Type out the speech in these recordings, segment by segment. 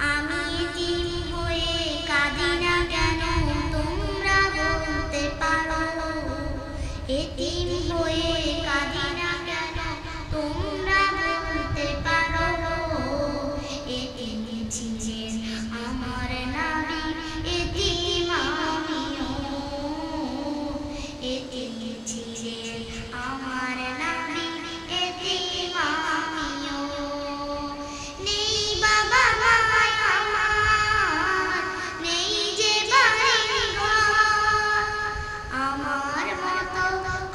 আমি এতিম হয়ে কাঁদি না কেন তোমরা বলতে পারো, এতিম হয়ে কাঁদি না কেন তোমরা বলতে পারো। এতিম ছিলেন আমার নবী, এতিম আমিও, এতিম ছিলেন আমার নবী, এতিম আমিও। নেই বাবা মায় আমার, নেই যে বাড়ি ঘর, আমার মতো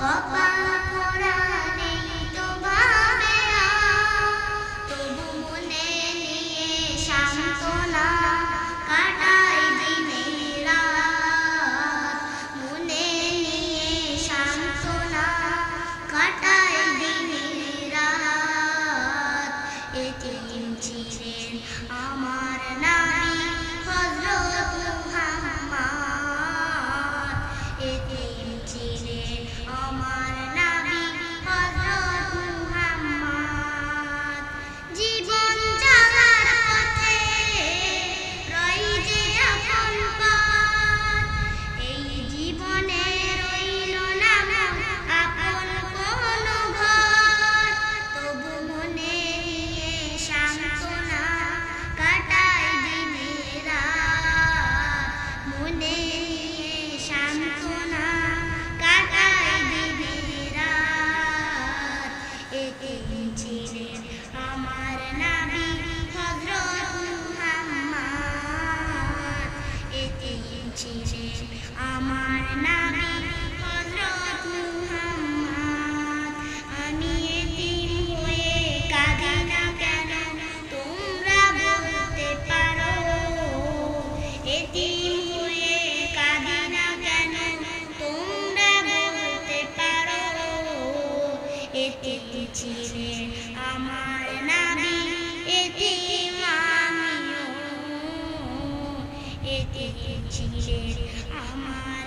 কপাল পোড়া নেই তো ভাবে আর। তবু মনে নিয়ে সান্ত্বনা কাটাই দিনের রাত, মনে নিয়ে সান্ত্বনা কাটাই দিনের রাত। এতিম ছিলেন আমার নবী হযরত মুহাম্মদ, এতিম ছিলেন আমার নবী হযরত মুহাম্মদ। জীবন চলার পথে রই যে যখন পথ, এই জীবনে রইল না আপন কোনো ঘর। তবু মনে নিয়ে সান্ত্বনা কাটাই দিনের রাত, মনে নিয়ে সান্ত্বনা কাটাই দিনের রাত। এতিম ছিলেন আমার নবী হযরত মুহাম্মদ, এতিম ছিলেন আমার নবী হযরত মুহাম্মদ। আমি এতিম হয়ে কাঁদি না কেন তোমরা বলতে পারো, এতিম হয়ে কাঁদি না কেন তোমরা বলতে পারো। এতিম ছিলেন আমার নবী, এতিম আমিও, এতিম ছিলেন আমার